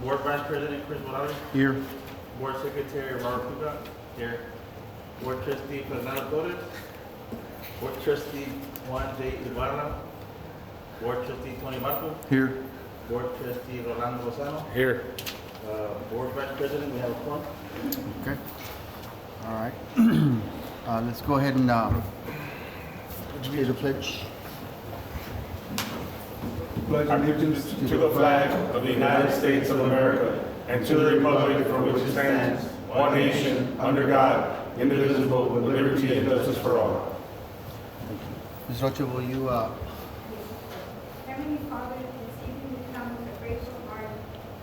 Board Vice President Chris Morales. Here. Board Secretary Robert Puga. Here. Board Trustee Fernando Torres. Board Trustee Juan J. Ibarra. Board Trustee Tony Marco. Here. Board Trustee Rolando Lozano. Here. Board Vice President, we have a quorum. Okay. All right. Let's go ahead and say the pledge. Pledge allegiance to the flag of the United States of America and to the republic for which it stands, one nation, under God, indivisible, with liberty and justice for all. Ms. Rocha, will you Heavenly Father, this evening we come with a grateful heart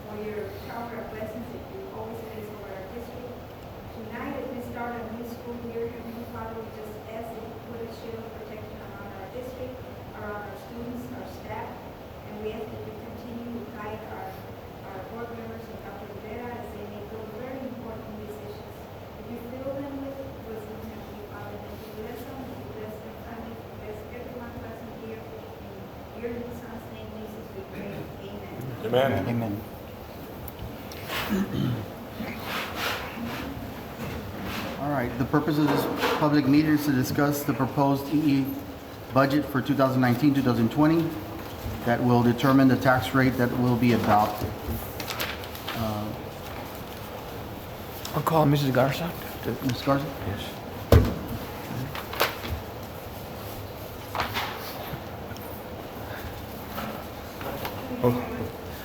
for your shower of blessings that you always place over our district. Tonight, as we start a new school year, Heavenly Father, we just ask that you put a shield of protection around our district, around our students, our staff, and we ask that you continue to guide our board members and Dr. Rivera as they make those very important decisions. If you fill them with wisdom, Heavenly Father, that you bless them, that you bless their families, you bless everyone present here. In your Son's name, Jesus, we pray. Amen. Amen. Amen. All right, the purpose of this public meeting is to discuss the proposed EE budget for 2019-2020 that will determine the tax rate that will be adopted. I'll call Mrs. Garza. Ms. Garza? Yes. Oh,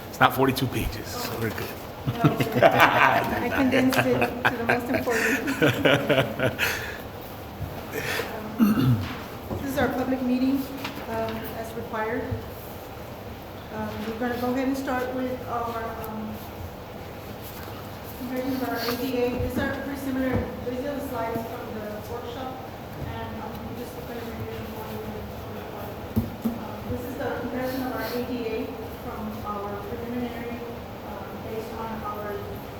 it's not 42 pages, so we're good. I condensed it to the most important. This is our public meeting as required. We're going to go ahead and start with our comparison of our ADA. These are pretty similar. These are the slides from the workshop, and I'm just going to review them for you. This is the comparison of our ADA from our preliminary based on our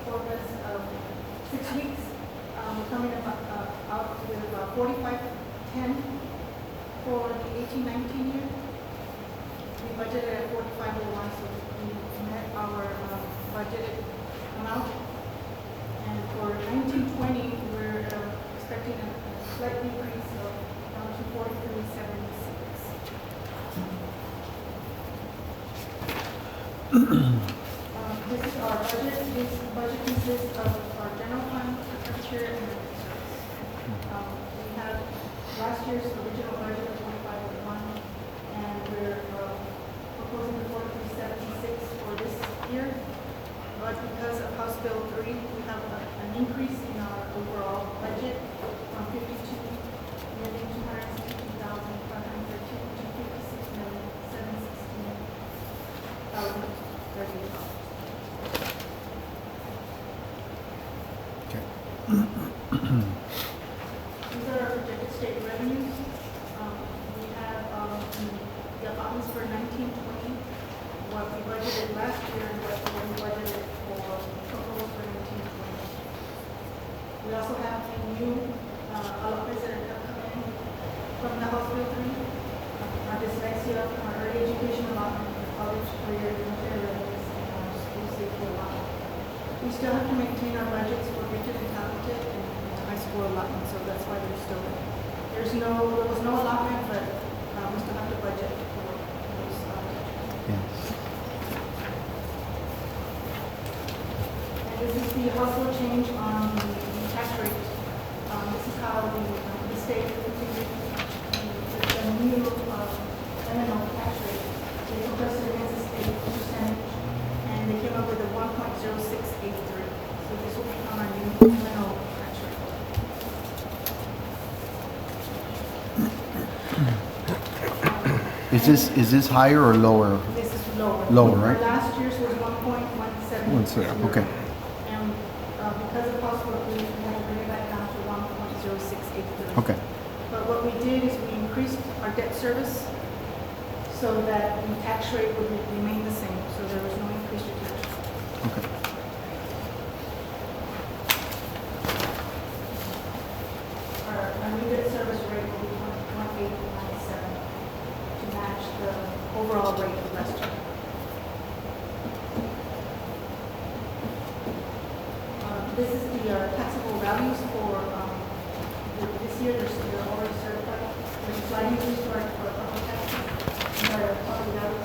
progress of 6 weeks. We're coming out with 4510 for the 18-19 year. We budgeted at 4501, so we met our budgeted amount. And for 1920, we're expecting a slight decrease of down to 4376. This is our budget. This budget consists of our general fund, temperature, and medical service. We had last year's original budget of 4501, and we're proposing the 4376 for this year. But because of House Bill 3, we have an increase in our overall budget from 52,262,513 to 56,716,038. Okay. These are our projected state revenues. We have the allotments for 1920, what we budgeted last year, and what we budgeted for proposed for 1920. We also have a new allotments that have come in from the House Bill 3, our dyslexia, our early education allotment, our college career, military readiness, and our school safety allotment. We still have to maintain our budgets for gifted and talented and high school allotment, so that's why there was no allotment, but we still have to budget for those Yes. And this is the household change on the tax rate. This is how the state configured the new M&O tax rate. They compressed it against the state percentage, and they came up with a 1.0683. So this will become our new M&O tax rate. Is this higher or lower? This is lower. Lower, right? Last year's was 1.17. Okay. And because of possible we had to bring it back down to 1.0683. Okay. But what we did is we increased our debt service so that the tax rate would remain the same. So there was no increase to tax. Okay. Our new debt service rate will be 1.897 to match the overall rate of last year. This is the taxable values for this year. They're already certified. There's a slight increase to our property taxes. And our property value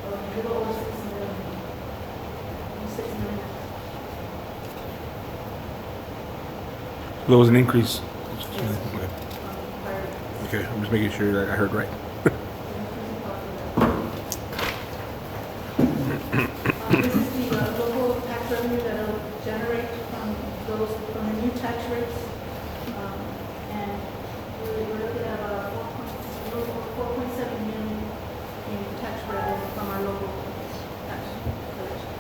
a little over 6 million. 6 million. There was an increase. Yes. Okay, I'm just making sure that I heard right. This is the local tax revenue that will generate from the new tax rates. And we're looking at about 4.7 million in tax revenue from our local tax collections.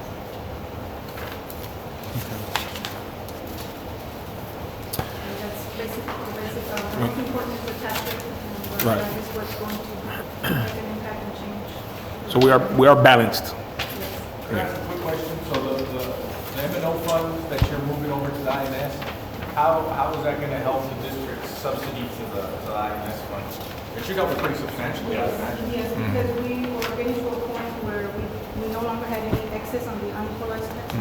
And that's basic. The most important is the tax rate. And Right. that is what's going to make an impact and change. So we are balanced. Yes. Can I ask a quick question? So the M&O funds that you're moving over to the IMS, how is that going to help the district's subsidy to the IMS funds? It should help it pretty substantially, I would imagine. Yes, because we were getting to a point where we no longer had any excess on the unequalized tax.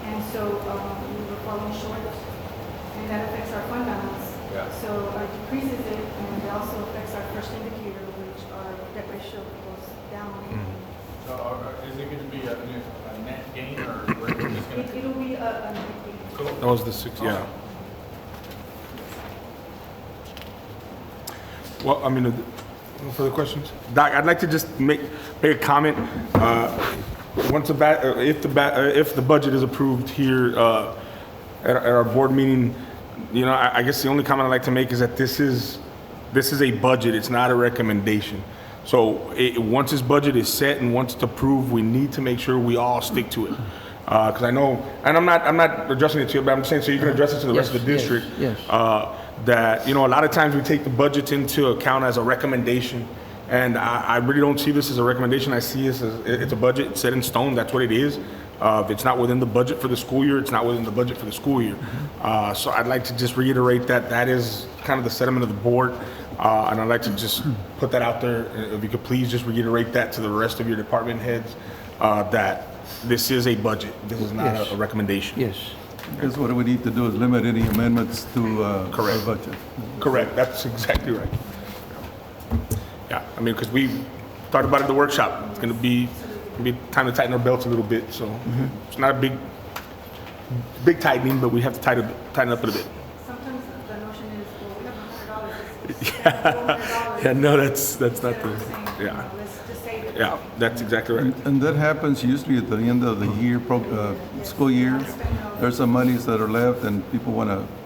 And so we were falling short, and that affects our fund balance. Yeah. So it decreases it, and it also affects our first indicator, which our debt ratio goes down. So is it going to be a net gain or we're just going to? It'll be a net gain. Cool. That was the 6, yeah. Well, I mean, no further questions? Doc, I'd like to just make a comment. If the budget is approved here at our board meeting, you know, I guess the only comment I'd like to make is that this is a budget. It's not a recommendation. So once this budget is set and once it's approved, we need to make sure we all stick to it. Because I know, and I'm not addressing it to you, but I'm saying so you can address it to the rest of the district. yes. That, you know, a lot of times we take the budgets into account as a recommendation. And I really don't see this as a recommendation. I see this as it's a budget, it's set in stone. That's what it is. If it's not within the budget for the school year, it's not within the budget for the school year. So I'd like to just reiterate that is kind of the sentiment of the board. And I'd like to just put that out there. If you could please just reiterate that to the rest of your department heads, that this is a budget. This is not a recommendation. Yes. Because what we need to do is limit any amendments to our Correct. budget. Correct, that's exactly right. Yeah, I mean, because we talked about it at the workshop. It's gonna be time to tighten our belts a little bit, so it's not a big tightening, but we have to tighten up a little bit. Sometimes the notion is, well, we have $100. Yeah, no, that's not the, yeah. Let's just save it. Yeah, that's exactly right. And that happens usually at the end of the year, school year. There's some monies that are left and people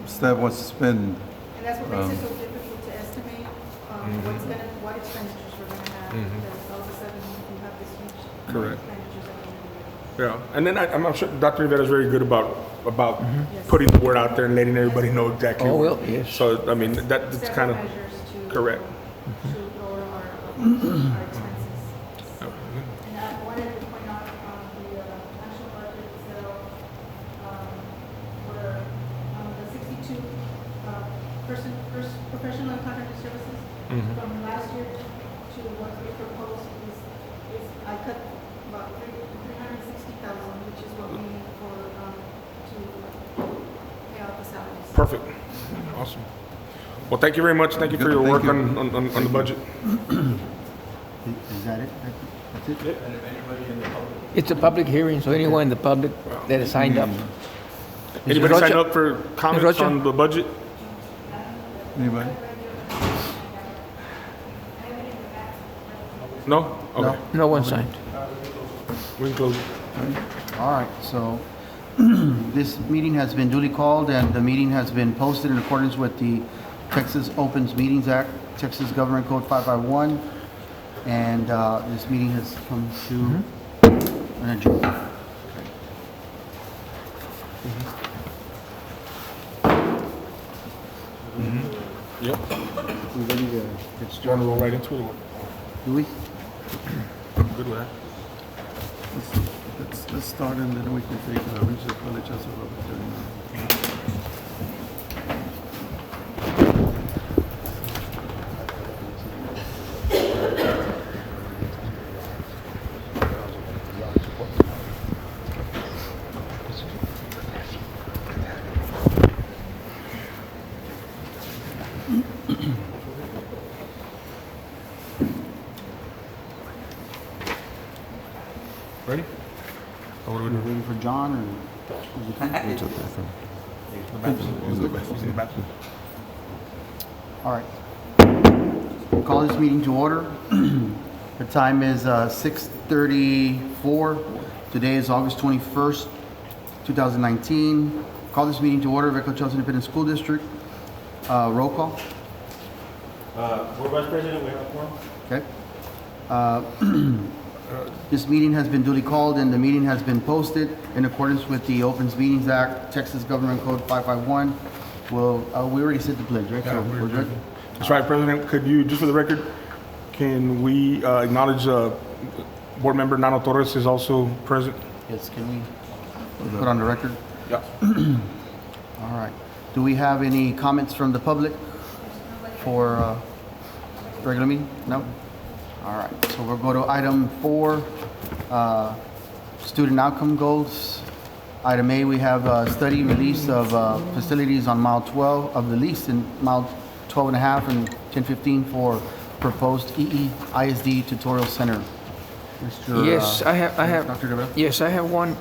staff wants to spend. And that's what makes it so difficult to estimate what expenditures we're going to have. Because all of a sudden you have this huge Correct. expenditures at the end of the year. Yeah, and then I'm sure Dr. Rivera is very good about putting the word out there and letting everybody know exactly. Oh, well, yes. So, I mean, that's Several kind of, measures to correct. to lower our expenses. And I wanted to point out the national budget itself, where the 62 professional and contracted services from last year to what we proposed is I cut about 360,000, which is what we need for to pay out the salaries. Perfect. Awesome. Well, thank you very much. Thank you for your Thank work you. on the budget. Is that it? That's it? And if anybody in the public. It's a public hearing, so anyone in the public that is signed up. Anybody Rocha? sign up for comments Rocha? on the budget? Anybody? No? Okay. No one signed. We can close. All right, so this meeting has been duly called and the meeting has been posted in accordance with the Texas Opens Meetings Act, Texas Government Code 551. And this meeting has come to an adjournment. Yep. We ready to get Do you want to started? roll right into it? Or Do we? good with that? Let's start and then we can take Richard Village as a rubber. Ready? Or what are we doing? Waiting for John or? is it time? He's in the bathroom. All right. Call this meeting to order. The time is 6:34. Today is August 21st, 2019. Call this meeting to order, Edcouch-Elsa Independent School District. Roll call. Board Vice President, we have a quorum. Okay. This meeting has been duly called and the meeting has been posted in accordance with the Opens Meetings Act, Texas Government Code 551. Well, we already said the pledge, right? So we're good? That's right, President. Could you, just for the record, can we acknowledge Board Member Nano Torres is also present? Yes, can we put on the record? Yeah. All right. Do we have any comments from the public for regular meeting? No? All right. So we'll go to item 4, student outcome goals. Item A, we have study release of facilities on mile 12 of the lease in mile 12 and a half and 1015 for proposed ISD tutorial center. Mr. Yes, I have, Dr. Rivera? yes, I have one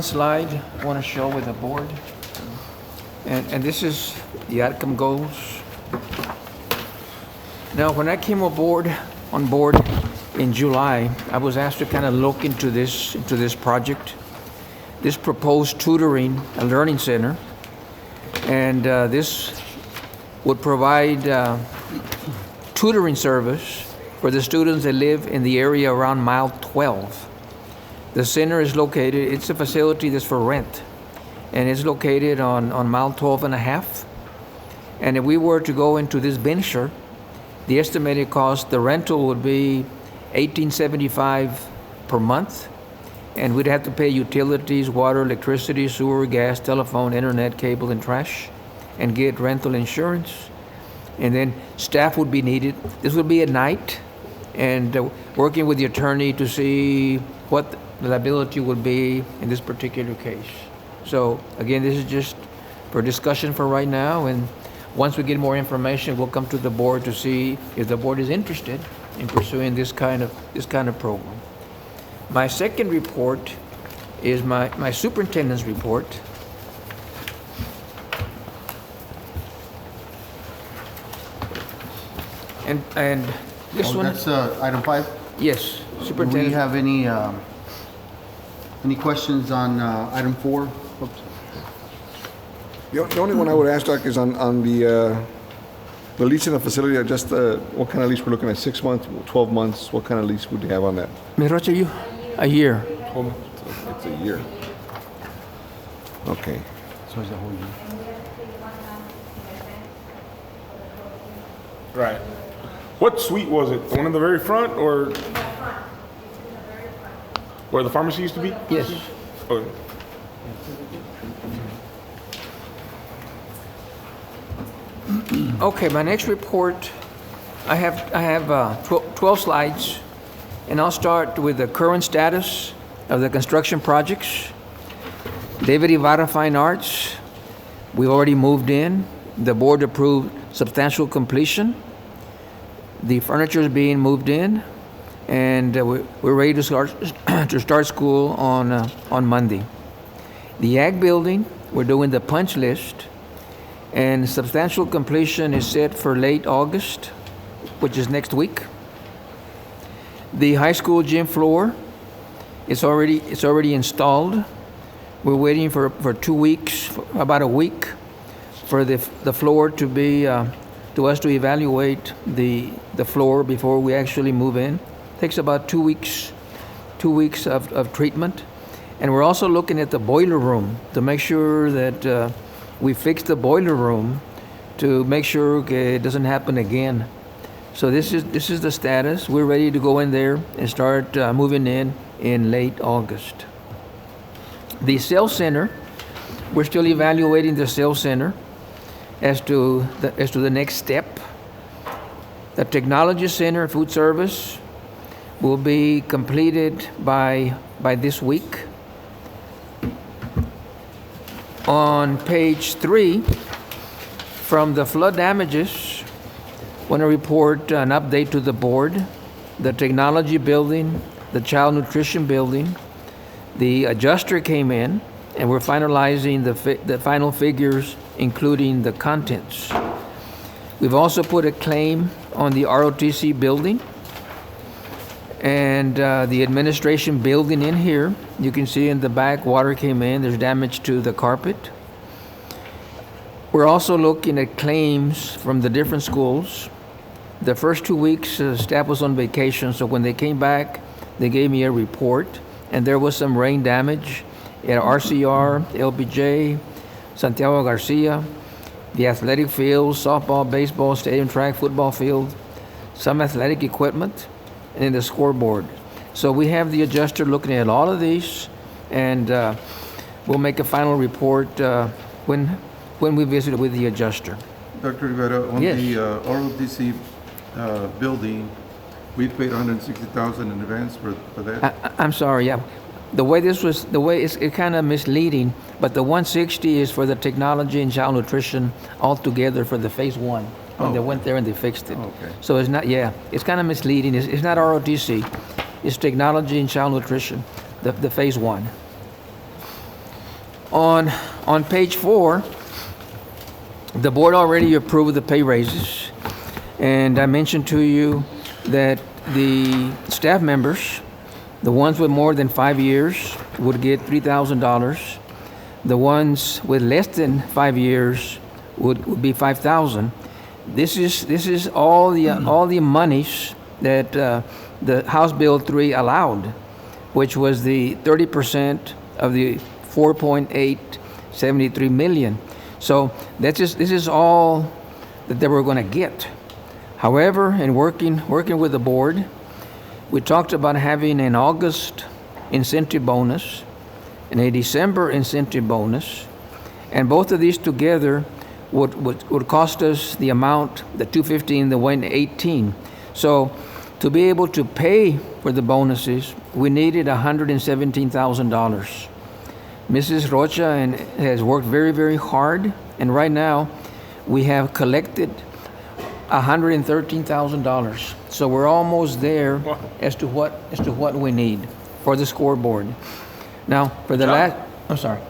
slide I want to show with the board. And this is the outcome goals. Now, when I came on board in July, I was asked to kind of look into this project, this proposed tutoring and learning center, and this would provide tutoring service for the students that live in the area around mile 12. The center is located, it's a facility that's for rent, and it's located on mile 12 and a half. And if we were to go into this venture, the estimated cost, the rental would be $18.75 per month, and we'd have to pay utilities, water, electricity, sewer, gas, telephone, internet, cable, and trash, and get rental insurance. And then staff would be needed. This would be at night, and working with the attorney to see what the liability would be in this particular case. So again, this is just for discussion for right now, and once we get more information, we'll come to the board to see if the board is interested in pursuing this kind of program. My second report is my superintendent's report. And this one, That's item 5. yes, Do we superintendent. have any questions on item 4? Oops. The only one I would ask, Doc, is on the lease in the facility, just what kind of lease we're looking at, 6 months, 12 months, what kind of lease would you have on that? Ms. Rocha, you? A year. It's a year. Okay. So is the whole year. Right. What suite was it? The one in the very front or? Where the pharmacy used to be? Yes. Okay. Okay, my next report, I have 12 slides, and I'll start with the current status of the construction projects. David Ibarra Fine Arts, we already moved in. The board approved substantial completion. The furniture is being moved in, and we're ready to start school on Monday. The Ag Building, we're doing the punch list, and substantial completion is set for late August, which is next week. The high school gym floor, it's already installed. We're waiting for 2 weeks, about a week, for the floor to be to us to evaluate the floor before we actually move in. Takes about 2 weeks, 2 weeks of treatment. And we're also looking at the boiler room to make sure that we fix the boiler room to make sure it doesn't happen again. So this is the status. We're ready to go in there and start moving in late August. The sales center, we're still evaluating the sales center as to the next step. The technology center, food service, will be completed by this week. On page 3, from the flood damages, Want to report an update to the board. The technology building, the child nutrition building, the adjuster came in, and we're finalizing the final figures, including the contents. We've also put a claim on the ROTC building and the administration building in here. You can see in the back, water came in, there's damage to the carpet. We're also looking at claims from the different schools. The first 2 weeks, staff was on vacation, so when they came back, they gave me a report, and there was some rain damage at RCR, LBJ, Santiago Garcia, the athletic fields, softball, baseball, stadium track, football field, some athletic equipment, and then the scoreboard. So we have the adjuster looking at all of these, and we'll make a final report when we visit with the adjuster. Dr. Rivera, on Yes. the ROTC building, we paid $160,000 in advance for that. I'm sorry, yeah. The way it's kind of misleading, but the 160 is for the technology and child nutrition altogether for the phase one. When they went there and they fixed it. Okay. So it's not, yeah, it's kind of misleading. It's not ROTC. It's technology and child nutrition, the phase one. On page 4, the board already approved the pay raises. And I mentioned to you that the staff members, the ones with more than 5 years would get $3,000. The ones with less than 5 years would be $5,000. This is all the monies that the House Bill 3 allowed, which was the 30% of the 4.873 million. So this is all that they were going to get. However, in working with the board, we talked about having an August incentive bonus and a December incentive bonus, and both of these together would cost us the amount, the 215, the 118. So to be able to pay for the bonuses, we needed $117,000. Mrs. Rocha has worked very, very hard, and right now we have collected $113,000. So we're almost there as to what we need for the scoreboard. Now, for the last, I'm sorry.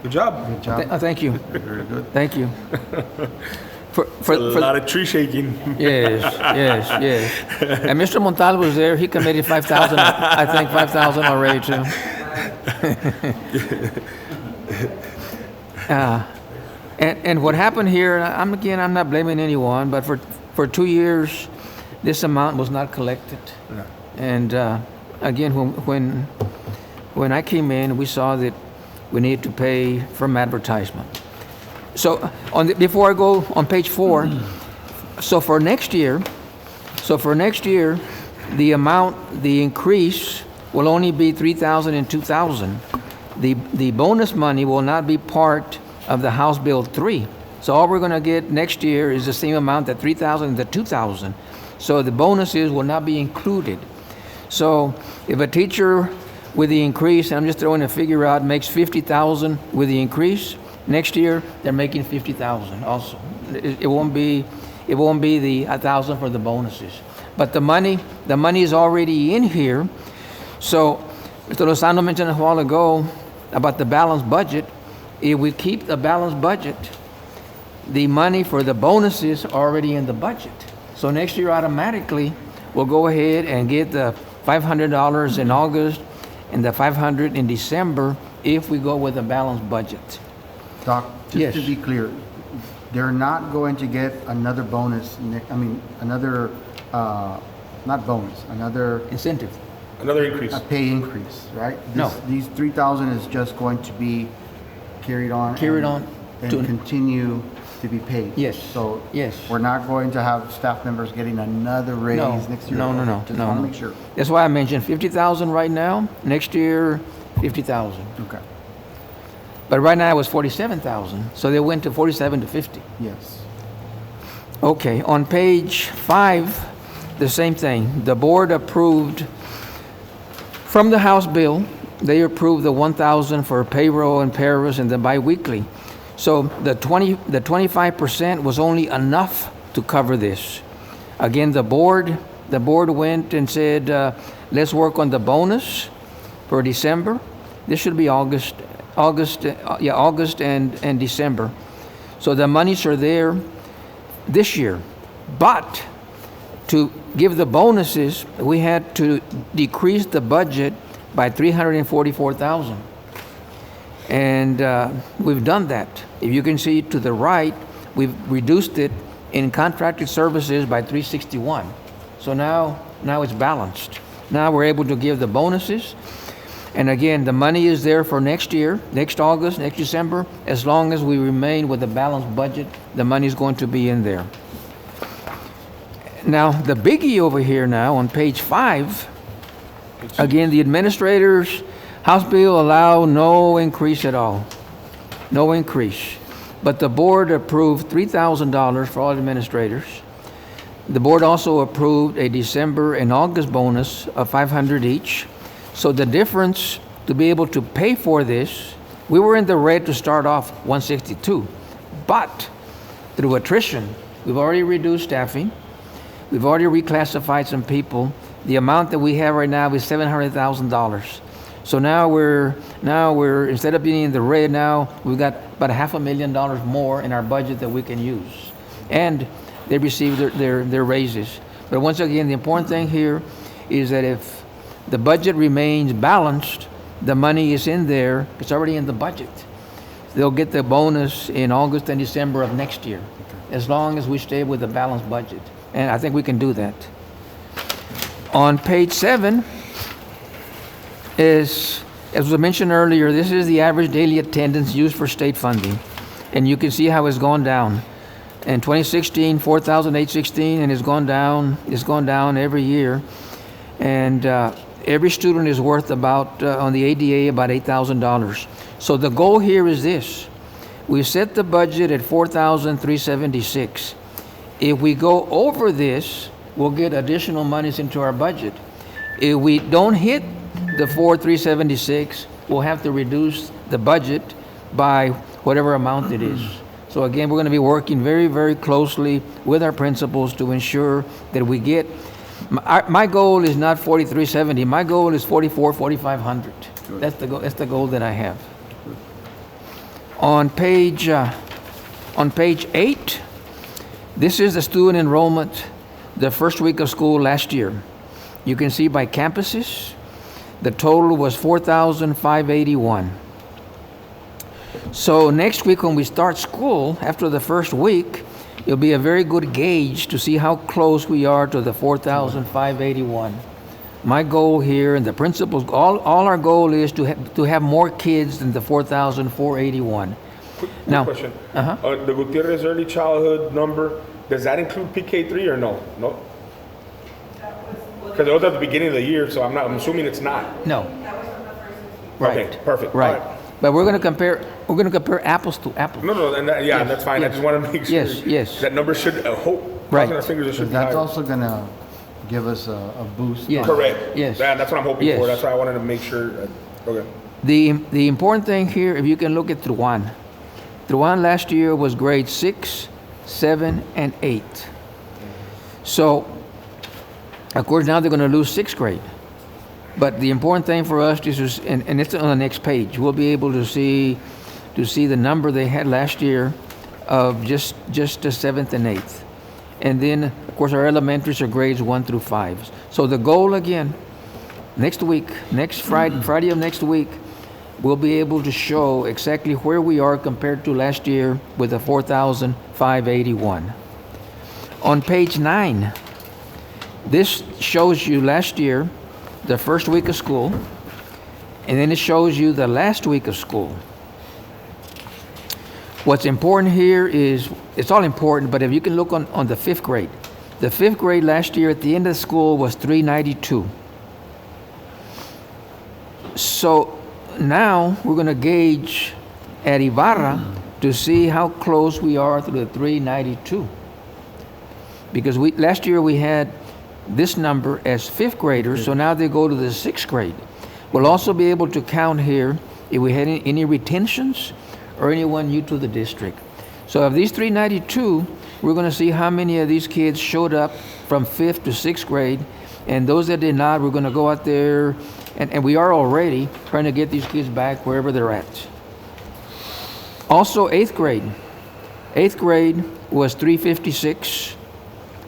Good job. Good job. Thank you. Very good. Thank you. A lot of tree shaking. Yes. And Mr. Montal was there. He committed 5,000. I think 5,000 already too. And what happened here? I'm not blaming anyone, but for 2 years, this amount was not collected. Yeah. And again, when I came in, we saw that we needed to pay from advertisement. So before I go on page 4, so for next year, the increase will only be $3,000 and $2,000. The bonus money will not be part of the House Bill 3. So all we're going to get next year is the same amount, the $3,000 and the $2,000. So the bonuses will not be included. So if a teacher with the increase, I'm just throwing a figure out, makes $50,000 with the increase, next year they're making $50,000 also. It won't be the $1,000 for the bonuses. But the money is already in here. So Mr. Lozano mentioned a while ago about the balanced budget. If we keep the balanced budget, the money for the bonuses are already in the budget. So next year automatically we'll go ahead and get the $500 in August and the $500 in December if we go with a balanced budget. Doc, just Yes. to be clear, they're not going to get another bonus, another Incentive. Another increase. a pay increase, right? No. These 3,000 is just going to be carried on. And to- continue to be paid. Yes. So. Yes. We're not going to have staff members getting another raise No. next year. No. Just want to make sure. That's why I mentioned 50,000 right now. Next year, 50,000. Okay. But right now it was 47,000, so they went to 47 to 50. Yes. Okay, on page 5, the same thing. The board approved, from the House bill, they approved the 1,000 for payroll and paras and the biweekly. So the 25% was only enough to cover this. Again, the board went and said, let's work on the bonus for December. This should be August and December. So the monies are there this year. But to give the bonuses, we had to decrease the budget by $344,000. And we've done that. If you can see to the right, we've reduced it in contracted services by $361. So now it's balanced. Now we're able to give the bonuses. And again, the money is there for next year, next August, next December. As long as we remain with a balanced budget, the money is going to be in there. Now, the biggie over here now on page 5, again, the administrators' House bill allow no increase at all. No increase. But the board approved $3,000 for all administrators. The board also approved a December and August bonus of $500 each. So the difference to be able to pay for this, we were in the red to start off 162, but through attrition, we've already reduced staffing. We've already reclassified some people. The amount that we have right now is $700,000. So now we're instead of being in the red now, we've got about $500,000 more in our budget that we can use. And they received their raises. But once again, the important thing here is that if the budget remains balanced, the money is in there, it's already in the budget. They'll get the bonus in August and December of next year, as long as we stay with a balanced budget. And I think we can do that. On page 7 is, as was mentioned earlier, this is the average daily attendance used for state funding. And you can see how it's gone down. In 2016, 4,816, and it's gone down every year. And every student is worth about, on the ADA, about $8,000. So the goal here is this. We set the budget at $4,376. If we go over this, we'll get additional monies into our budget. If we don't hit the $4,376, we'll have to reduce the budget by whatever amount it is. So again, we're going to be working very, very closely with our principals to ensure that we get. My goal is not 4,370. My goal is 4,500. That's the goal. That's the goal that I have. On page 8, this is the student enrollment the first week of school last year. You can see by campuses, the total was 4,581. So next week when we start school, after the first week, it'll be a very good gauge to see how close we are to the 4,581. My goal here and the principals, all our goal is to have more kids than the 4,481. Quick Now, question. The Gutierrez Early Childhood number, does that include PK3 or no? No? Because it was at the beginning of the year, so I'm assuming it's not. No. Right. Okay, perfect. Right. All right. But we're going to compare apples to apples. No, and that's fine. Yes. I just want to make sure. Yes. That number should, Right. crossing our fingers, it should be That's higher. also gonna give us a boost. Yes. Correct. Yes. That's what I'm hoping Yes. for. That's why I wanted to make sure. Okay. The important thing here, if you can look at Truan. Truan last year was grade 6, 7, and 8. So, of course, now they're going to lose 6th grade. But the important thing for us is, and it's on the next page, we'll be able to see the number they had last year of just the 7th and 8th. And then, of course, our elementaries are grades 1 through 5. So the goal again, next week, next Friday of next week, we'll be able to show exactly where we are compared to last year with the 4,581. On page 9, this shows you last year, the first week of school, and then it shows you the last week of school. What's important here is, it's all important, but if you can look on the 5th grade. The 5th grade last year at the end of school was 392. So now we're going to gauge at Ibarra to see how close we are to the 392. Because last year we had this number as 5th graders, so now they go to the 6th grade. We'll also be able to count here if we had any retentions or anyone new to the district. So of these 392, we're going to see how many of these kids showed up from 5th to 6th grade. And those that did not, we're going to go out there, and we are already trying to get these kids back wherever they're at. Also, 8th grade. 8th grade was 356.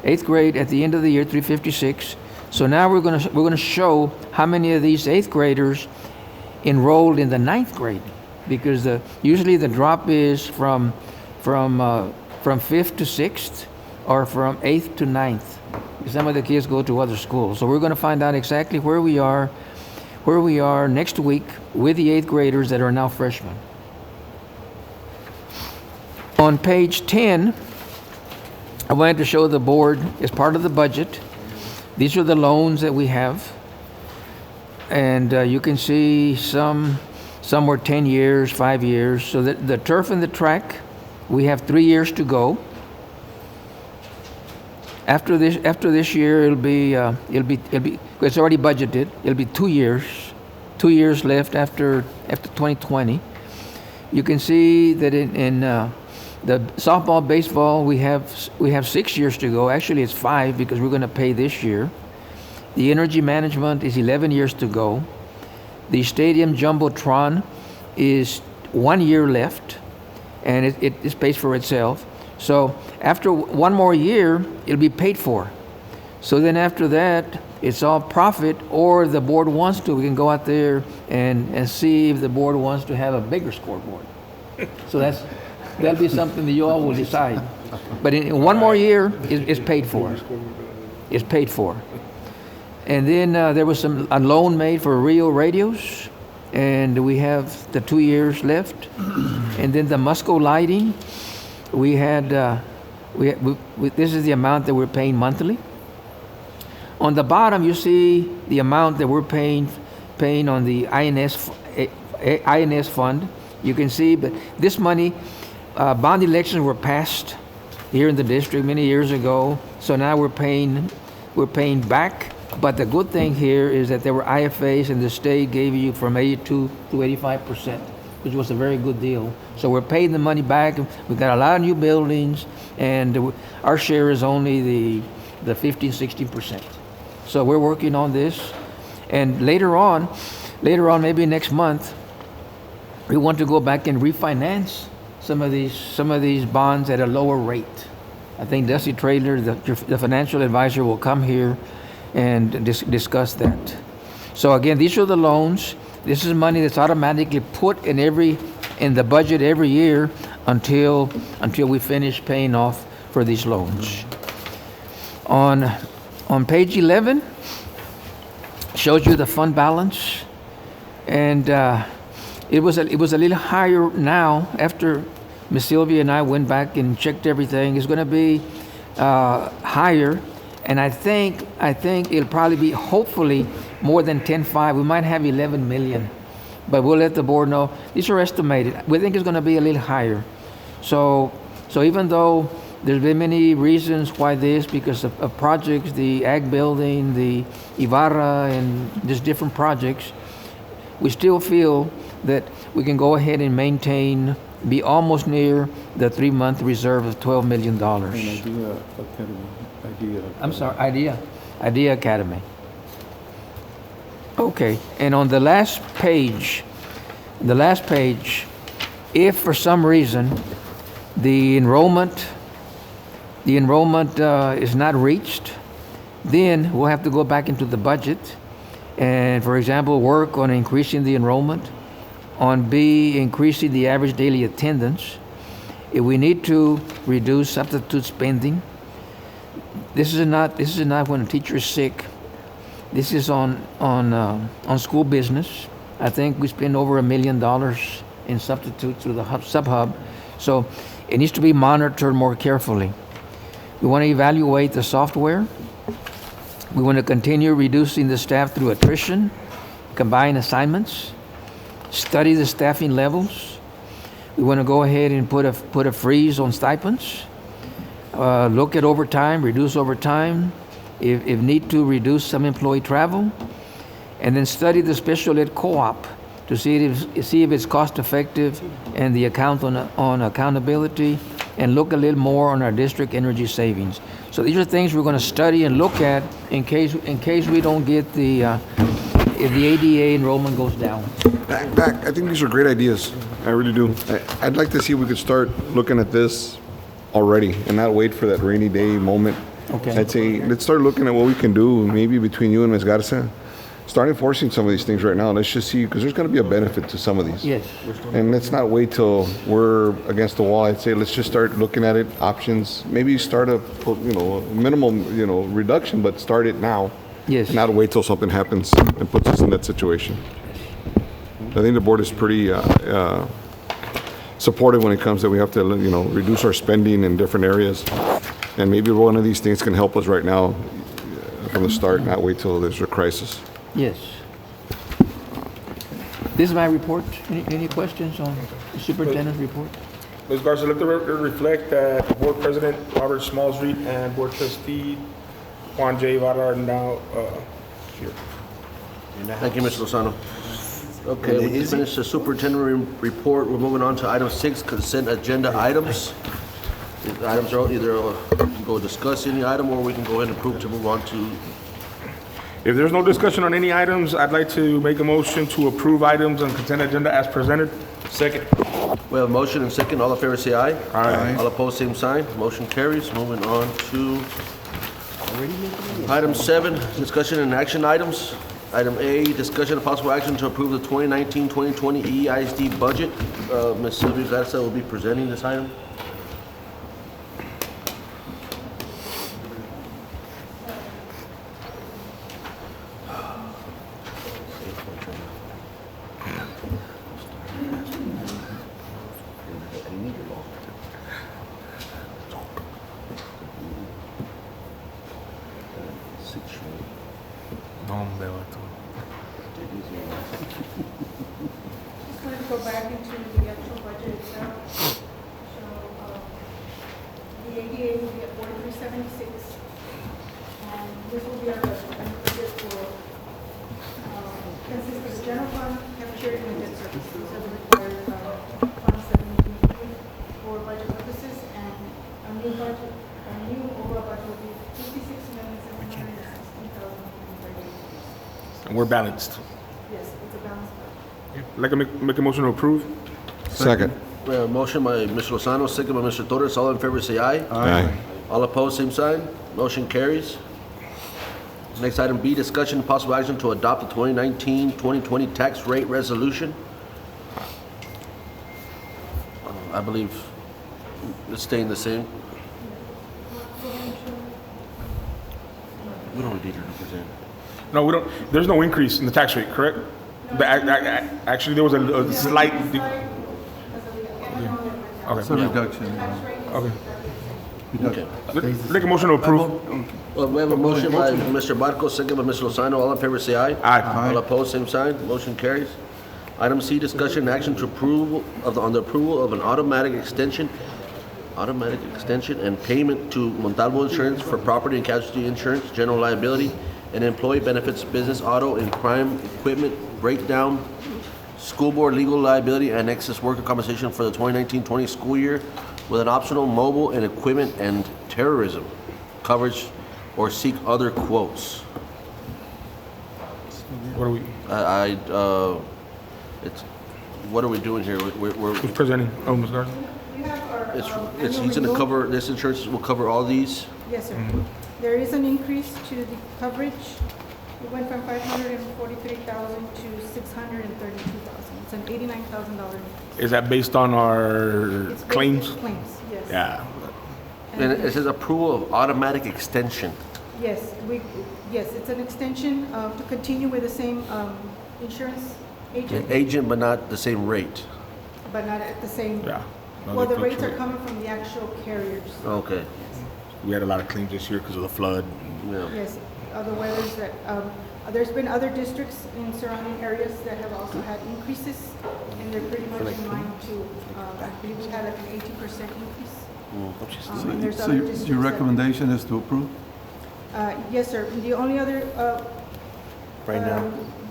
8th grade at the end of the year, 356. So now we're going to show how many of these 8th graders enrolled in the 9th grade, because usually the drop is from 5th to 6th or from 8th to 9th. Some of the kids go to other schools. So we're going to find out exactly where we are next week with the 8th graders that are now freshmen. On page 10, I wanted to show the board as part of the budget. These are the loans that we have. And you can see some were 10 years, 5 years. So the turf and the track, we have 3 years to go. After this year, it'll be it's already budgeted. It'll be 2 years. 2 years left after 2020. You can see that in the softball, baseball, we have 6 years to go. Actually, it's 5 because we're going to pay this year. The energy management is 11 years to go. The stadium jumbotron is 1 year left, and it pays for itself. So after 1 more year, it'll be paid for. So then after that, it's all profit, or the board wants to, we can go out there and see if the board wants to have a bigger scoreboard. So that'll be something that you all will decide. But in 1 more year, it's paid for. It's paid for. And then there was a loan made for Rio radios, and we have the 2 years left. And then the Musco lighting, we had, this is the amount that we're paying monthly. On the bottom, you see the amount that we're paying on the INS fund. You can see, but this money, bond elections were passed here in the district many years ago. So now we're paying back. But the good thing here is that there were IFAs, and the state gave you from 82 to 85%, which was a very good deal. So we're paying the money back. We've got a lot of new buildings, and our share is only the 15-16%. So we're working on this, and later on, maybe next month, we want to go back and refinance some of these bonds at a lower rate. I think Dusty Traylor, the financial advisor, will come here and discuss that. So again, these are the loans. This is money that's automatically put in the budget every year until we finish paying off for these loans. On page 11, shows you the fund balance, and it was a little higher now after Ms. Sylvia and I went back and checked everything. It's going to be higher. And I think it'll probably be, hopefully, more than 10.5. We might have 11 million, but we'll let the board know. These are estimated. We think it's going to be a little higher. So even though there's been many reasons why this, because of projects, the ag building, the Ibarra, and just different projects, we still feel that we can go ahead and maintain, be almost near the 3-month reserve of $12 million. I'm sorry, Idea Academy. Okay, and on the last page, if for some reason the enrollment is not reached, then we'll have to go back into the budget and, for example, work on increasing the enrollment, on B, increasing the average daily attendance. If we need to reduce substitute spending, this is not when a teacher is sick. This is on school business. I think we spend over $1 million in substitutes through the sub-hub. So it needs to be monitored more carefully. We want to evaluate the software. We want to continue reducing the staff through attrition, combine assignments, study the staffing levels. We want to go ahead and put a freeze on stipends. Look at overtime, reduce overtime, if need to reduce some employee travel, and then study the special ed co-op to see if it's cost effective and the account on accountability. and look a little more on our district energy savings. So these are things we're going to study and look at in case we don't get if the ADA enrollment goes down. Back, I think these are great ideas. I really do. I'd like to see if we could start looking at this already and not wait for that rainy day moment. Okay. I'd say, let's start looking at what we can do, maybe between you and Ms. Garza. Start enforcing some of these things right now. Let's just see, because there's going to be a benefit to some of these. Yes. And let's not wait till we're against the wall. I'd say let's just start looking at it, options. Maybe start a, minimum, reduction, but start it now. Yes. And not wait till something happens and puts us in that situation. I think the board is pretty supportive when it comes that we have to, reduce our spending in different areas. And maybe one of these things can help us right now from the start, not wait till there's a crisis. Yes. This is my report. Any questions on the superintendent's report? Ms. Garza, let the record reflect that Board President Robert Smallsreed and Board Trustee Juan J. Ibarra are now here. Thank you, Mr. Lozano. Okay, we just finished the superintendent report. We're moving on to item 6, consent agenda items. The items are either we can go discuss any item or we can go ahead and approve to move on to. If there's no discussion on any items, I'd like to make a motion to approve items on consent agenda as presented. Second. We have a motion and second. All in favor say aye. Aye. All opposed, same sign. Motion carries. Moving on to item 7, discussion and action items. Item A, discussion of possible action to approve the 2019-2020 EISD budget. Ms. Sylvia Garza will be presenting this item. Just wanted to go back into the actual budget itself. So, the ADA will be at 4376. And this will be our budget for, consists of the general fund, cafeteria, and debt service. These are the required funds that we need for budget purposes. And our new budget, our new overall budget will be 56,716,038. And we're balanced. Yes, it's a balanced budget. I'd like to make a motion to approve. Second. We have a motion by Mr. Lozano, second by Mr. Torres. All in favor say aye. Aye. All opposed, same sign. Motion carries. Next item B, discussion and possible action to adopt the 2019-2020 tax rate resolution. I believe it's staying the same. We don't need her to present. No, we don't. There's no increase in the tax rate, correct? Actually, there was a slight. It's a reduction. Okay. Okay. Make a motion to approve. Well, we have a motion by Mr. Barco, second by Mr. Lozano. All in favor say aye. Aye. All opposed, same sign. Motion carries. Item C, discussion and action to approve on the approval of an automatic extension and payment to Montalvo Insurance for property and casualty insurance, general liability, and employee benefits, business auto and crime equipment breakdown, school board legal liability, and excess worker compensation for the 2019-20 school year with an optional mobile and equipment and terrorism coverage, or seek other quotes. What are we? What are we doing here? Who's presenting? Oh, Ms. Garza. We have our, He's annual going to renewal. cover, this insurance will cover all these. Yes, sir. There is an increase to the coverage. It went from 543,000 to 632,000. It's an $89,000. Is that based on our It's claims? basic Claims, yes. Yeah. And it says approval of automatic extension. Yes, it's an extension to continue with the same insurance agent, Agent, but not the same rate. but not at the same. Yeah. No, Well, they the rates are fluctuate. coming from the actual carriers. Okay. We had a lot of claims this year because of the flood. Yeah. Yes, other weathers that, there's been other districts in surrounding areas that have also had increases, and they're pretty much in line to, I believe we had like an 80% increase. And there's So other your districts that- recommendation is to approve? Yes, sir. The only other, Right now.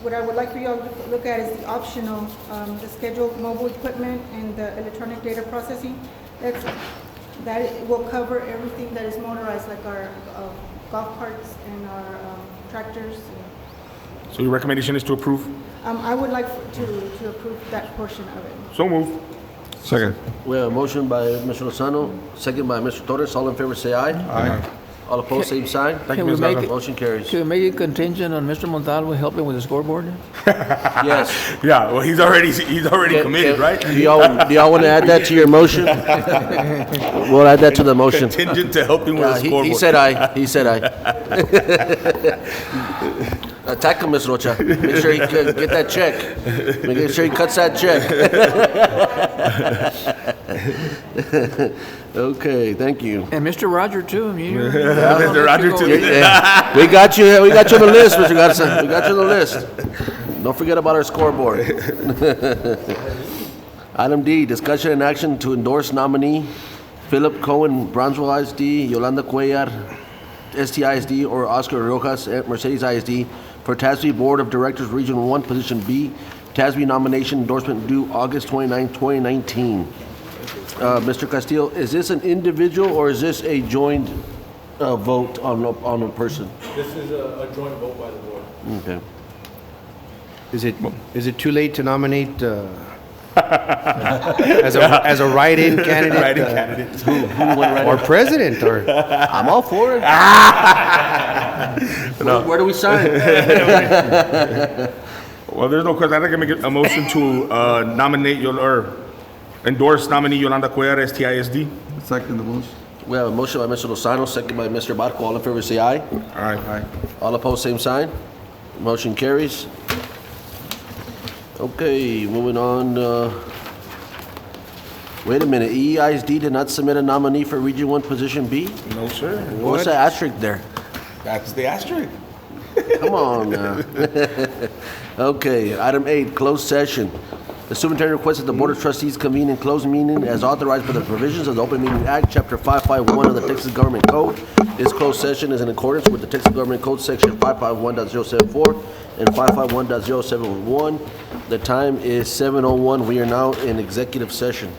what I would like for you all to look at is the optional, the scheduled mobile equipment and the electronic data processing. That's That will cover everything that is motorized, like our golf carts and our tractors. So your recommendation is to approve? I would like to approve that portion of it. So move. Second. We have a motion by Mr. Lozano, second by Mr. Torres. All in favor, say aye. Aye. All opposed, same sign. Thank you, Can we Ms. make Lara. it- Motion carries. Can we make it contingent on Mr. Montalvo helping with the scoreboard? Yes. Yeah, well, he's already committed, right? Do y'all want to add that to your motion? We'll add that to the motion. Contingent to helping with the scoreboard. He said aye. He said aye. Attack him, Ms. Rocha. Make sure he get that check. Make sure he cuts that check. Okay, thank you. And Mr. Roger too. I mean, Mr. Roger, too. Yeah, we got you. We got you on the list, Mr. Garza. We got you on the list. Don't forget about our scoreboard. Item D, discussion and action to endorse nominee Philip Cohen, Brownsville ISD, Yolanda Cuellar, ST ISD, or Oscar Rojas, Mercedes ISD, for TASB Board of Directors, Region 1, Position B. TASB nomination endorsement due August 29, 2019. Mr. Castillo, is this an individual or is this a joint vote on a person? This is a joint vote by the board. Okay. Is it too late to nominate as a write-in candidate? Writing candidate. Or president, or? I'm all for it. Where do we sign? Well, there's no question. I'd like to make a motion to nominate or endorse nominee Yolanda Cuellar, STISD. Second the motion. We have a motion by Mr. Lozano, second by Mr. Barco. All in favor, say aye. Aye. All opposed, same sign. Motion carries. Okay, moving on. Wait a minute. EISD did not submit a nominee for Region 1, Position B? No, sir. What's that asterisk there? That's the asterisk. Come on now. Okay, item 8, closed session. The superintendent requests that the Board of Trustees convene in closed meeting as authorized by the provisions of the Open Meeting Act, Chapter 551 of the Texas Government Code. This closed session is in accordance with the Texas Government Code, Section 551.074 and 551.071. The time is 7:01. We are now in executive session.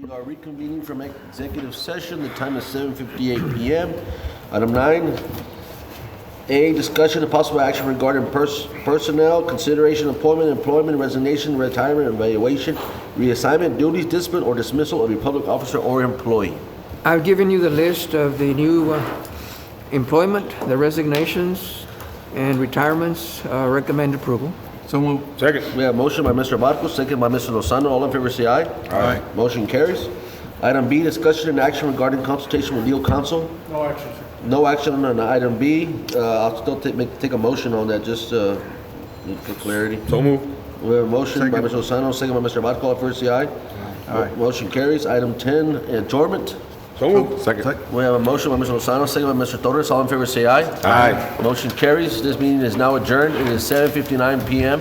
We are reconvening from executive session. The time is 7:58 p.m. Item 9A, discussion and possible action regarding personnel, consideration, appointment, employment, resignation, retirement, evaluation, reassignment, duties, discipline, or dismissal of a public officer or employee. I've given you the list of the new employment, the resignations, and retirements. Recommend approval. So move. Second. We have a motion by Mr. Barcos, second by Mr. Lozano. All in favor say aye. Aye. Motion carries. Item B, discussion and action regarding consultation with legal counsel. No action, sir. No action on item B. I'll still take a motion on that, just for clarity. So move. We have a motion by Mr. Second. Lozano, second by Mr. Barcos. All in favor say aye. Aye. Motion carries. Item 10, adjournment. So move. Second. We have a motion by Mr. Lozano, second by Mr. Torres. All in favor say aye. Aye. Motion carries. This meeting is now adjourned. It is 7:59 p.m.